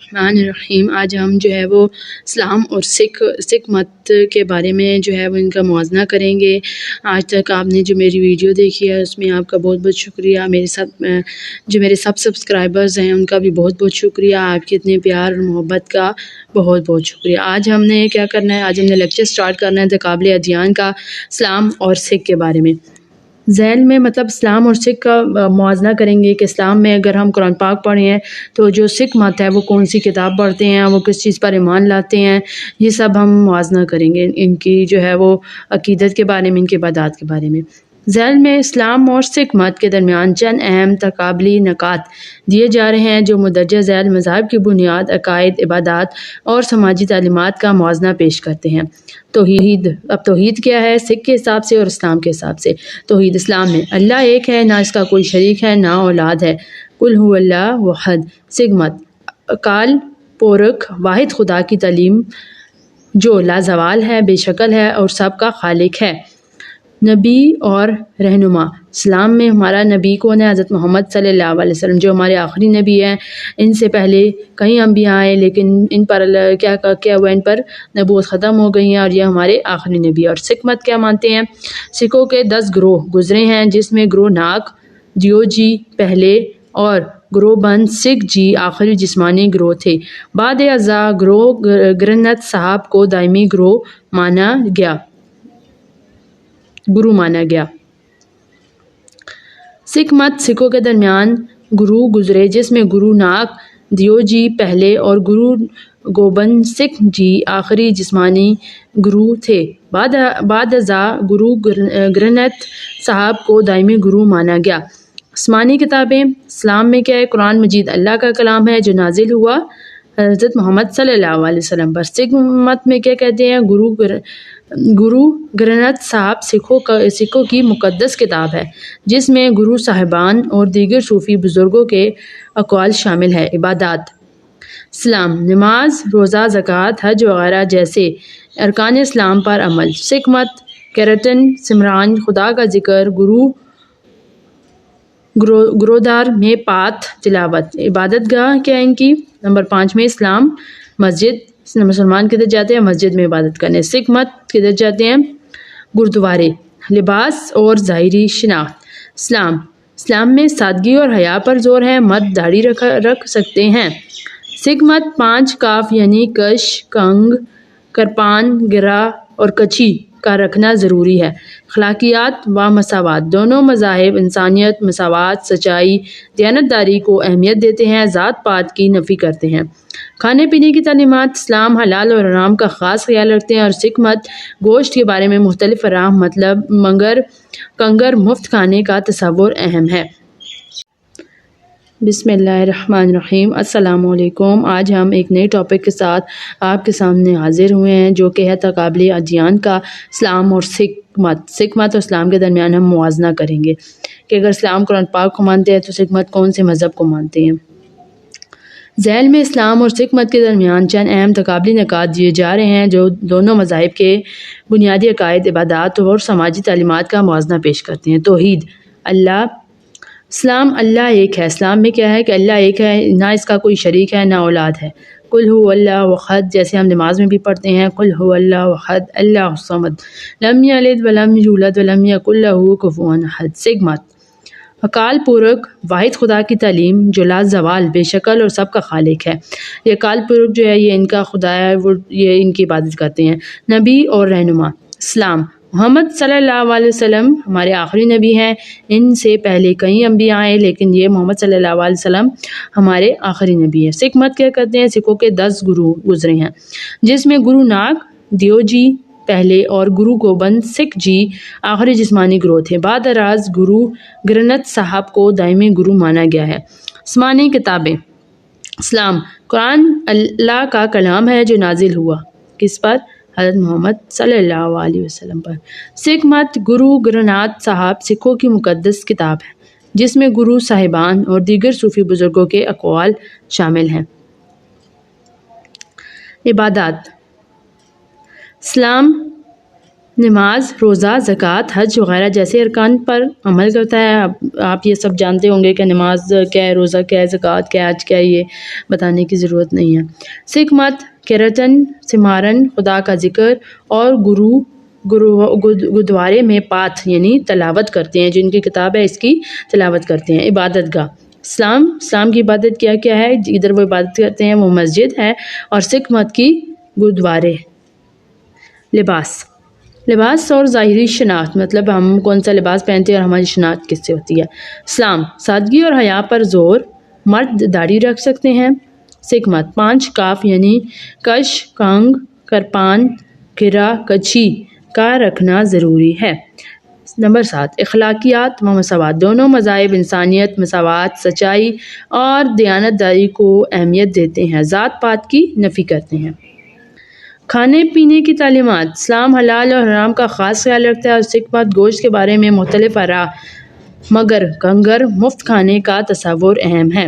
الرحمن الرحیم۔ آج ہم جو ہے وہ اسلام اور سکھ مت کے بارے میں جو ہے وہ ان کا موازنہ کریں گے۔ آج تک آپ نے جو میری ویڈیو دیکھی ہے اس میں آپ کا بہت بہت شکریہ۔ میرے سب سبسکرائبرز ہیں ان کا بھی بہت بہت شکریہ۔ آپ کے اتنے پیار اور محبت کا بہت بہت شکریہ۔ آج ہم نے کیا کرنا ہے، آج ہم نے لیکچر سٹارٹ کرنا ہے تقابل ادیان کا، اسلام اور سکھ کے بارے میں۔ ذیل میں مطلب اسلام اور سکھ کا موازنہ کریں گے کہ اسلام میں اگر ہم قرآن پاک پڑھے ہیں تو جو سکھ مت ہے وہ کون سی کتاب پڑھتے ہیں، وہ کس چیز پر ایمان لاتے ہیں، یہ سب ہم موازنہ کریں گے ان کی جو ہے وہ عقیدت کے بارے میں، ان کے عبادات کے بارے میں۔ ذیل میں اسلام اور سکھ مت کے درمیان چند اہم تقابلی نکات دیے جا رہے ہیں جو مندرجہ ذیل مذاہب کی بنیاد، عقائد، عبادات اور سماجی تعلیمات کا موازنہ پیش کرتے ہیں۔ توحید، اب توحید کیا ہے سکھ کے حساب سے اور اسلام کے حساب سے۔ توحید اسلام میں اللہ ایک ہے، نہ اس کا کوئی شریک ہے، نہ اولاد ہے، قل هو اللہ احد۔ سکھ مت اکال پورکھ واحد خدا کی تعلیم جو لازوال ہے، بے شکل ہے اور سب کا خالق ہے۔ نبی اور رہنما، اسلام میں ہمارا نبی کون ہے؟ حضرت محمد صلی اللہ علیہ وسلم جو ہمارے آخری نبی ہیں۔ ان سے پہلے کئی انبیاء آئے لیکن ان پر کیا ہوا، ان پر نبوت ختم ہو گئی ہیں اور یہ ہمارے آخری نبی ہیں۔ اور سکھ مت کیا مانتے ہیں؟ سکھوں کے 10 گروہ گزرے ہیں جس میں گروہ ناک دیو جی پہلے اور گروہ بند سکھ جی آخری جسمانی گروہ تھے۔ بعد ازاں گروہ گرنتھ صاحب کو دائمی گروہ مانا گیا۔ سکھ مت سکھوں کے درمیان گروہ گزرے جس میں گروہ ناک دیو جی پہلے اور گروہ گوبند سکھ جی آخری جسمانی گروہ تھے۔ بعد ازاں گروہ گرنتھ صاحب کو دائمی گروہ مانا گیا۔ آسمانی کتابیں، اسلام میں کیا ہے؟ قرآن مجید اللہ کا کلام ہے جو نازل ہوا حضرت محمد صلی اللہ علیہ وسلم پر۔ سکھ مت میں کیا کہتے ہیں؟ گروہ گرنتھ صاحب سکھوں کی مقدس کتاب ہے جس میں گروہ صاحبان اور دیگر صوفی بزرگوں کے اقوال شامل ہے۔ عبادات، اسلام نماز، روزہ، زکوٰۃ، حج وغیرہ جیسے ارکان اسلام پر عمل۔ سکھ مت کیرتن، سمران، خدا کا ذکر، گرودوار میں پات تلاوت۔ عبادت گاہ کیا ہے ان کی؟ نمبر 5 میں اسلام مسجد، مسلمان کدھر جاتے ہیں؟ مسجد میں عبادت کرنے۔ سکھ مت کدھر جاتے ہیں؟ گردوارے۔ لباس اور ظاہری شناخت، اسلام میں سادگی اور حیا پر زور ہے، مرد داڑھی رکھ سکتے ہیں۔ سکھ مت 5 کاف یعنی کش، کنگ، کرپان، گرہ اور کچھی کا رکھنا ضروری ہے۔ اخلاقیات و مساوات، دونوں مذاہب انسانیت، مساوات، سچائی، دیانتداری کو اہمیت دیتے ہیں، ذات پات کی نفی کرتے ہیں۔ کھانے پینے کی تعلیمات، اسلام حلال اور حرام کا خاص خیال رکھتے ہیں اور سکھ مت گوشت کے بارے میں مختلف حرام مگر کنگر مفت کھانے کا تصور اہم ہے۔ بسم اللہ الرحمن الرحیم۔ السلام علیکم۔ آج ہم ایک نئے ٹاپک کے ساتھ آپ کے سامنے حاضر ہوئے ہیں جو کہ ہے تقابل ادیان کا، اسلام اور سکھ مت اور اسلام کے درمیان ہم موازنہ کریں گے کہ اگر اسلام قرآن پاک کو مانتے ہیں تو سکھ مت کون سے مذہب کو مانتے ہیں۔ ذیل میں اسلام اور سکھ مت کے درمیان چند اہم تقابلی نکات دیے جا رہے ہیں جو دونوں مذاہب کے بنیادی عقائد، عبادات اور سماجی تعلیمات کا موازنہ پیش کرتے ہیں۔ توحید، اسلام اللہ ایک ہے، اسلام میں کیا ہے کہ اللہ ایک ہے، نہ اس کا کوئی شریک ہے، نہ اولاد ہے۔ قل هو اللہ احد، جیسے ہم نماز میں بھی پڑھتے ہیں قل هو اللہ احد اللہ الصمد لم یلد ولم یولد ولم یکن له کفوا احد۔ سکھ مت اکال پورکھ واحد خدا کی تعلیم جو لازوال، بے شکل اور سب کا خالق ہے۔ یہ اکال پورکھ جو ہے یہ ان کا خدا ہے، یہ ان کی عبادت کرتے ہیں۔ نبی اور رہنما، اسلام محمد صلی اللہ علیہ وسلم ہمارے آخری نبی ہیں، ان سے پہلے کئی انبیاء آئے لیکن یہ محمد صلی اللہ علیہ وسلم ہمارے آخری نبی ہیں۔ سکھ مت کیا کرتے ہیں؟ سکھوں کے 10 گروہ گزرے ہیں جس میں گروہ ناک دیو جی پہلے اور گروہ گوبند سکھ جی آخری جسمانی گروہ تھے۔ بعد ازاں گروہ گرنتھ صاحب کو دائمی گروہ مانا گیا ہے۔ آسمانی کتابیں، اسلام قرآن اللہ کا کلام ہے جو نازل ہوا کس پر؟ حضرت محمد صلی اللہ علیہ وسلم پر۔ سکھ مت گروہ گرنتھ صاحب سکھوں کی مقدس کتاب ہے جس میں گروہ صاحبان اور دیگر صوفی بزرگوں کے اقوال شامل ہیں۔ عبادات، اسلام نماز، روزہ، زکوٰۃ، حج وغیرہ جیسے ارکان پر عمل کرتا ہے۔ آپ یہ سب جانتے ہوں گے کہ نماز کیا ہے، روزہ کیا ہے، زکوٰۃ کیا ہے، حج کیا ہے، یہ بتانے کی ضرورت نہیں ہے۔ سکھ مت کیرتن، سمارن، خدا کا ذکر اور گردوارے میں پاتھ یعنی تلاوت کرتے ہیں، جن کی کتاب ہے اس کی تلاوت کرتے ہیں۔ عبادت گاہ، اسلام کی عبادت کیا کیا ہے، ادھر وہ عبادت کرتے ہیں وہ مسجد ہے، اور سکھ مت کی گردوارے۔ لباس اور ظاہری شناخت، مطلب ہم کون سا لباس پہنتے ہیں اور ہماری شناخت کس سے ہوتی ہے۔ اسلام سادگی اور حیا پر زور، مرد داڑھی رکھ سکتے ہیں۔ سکھ مت 5 کاف یعنی کش، کنگ، کرپان، گرا، کچھی کا رکھنا ضروری ہے۔ نمبر 7 اخلاقیات و مساوات، دونوں مذاہب انسانیت، مساوات، سچائی اور دیانت داری کو اہمیت دیتے ہیں، ذات پات کی نفی کرتے ہیں۔ کھانے پینے کی تعلیمات، اسلام حلال اور حرام کا خاص خیال رکھتا ہے اور سکھ مت گوشت کے بارے میں مختلف آراء، مگر کنگر مفت کھانے کا تصور اہم ہے۔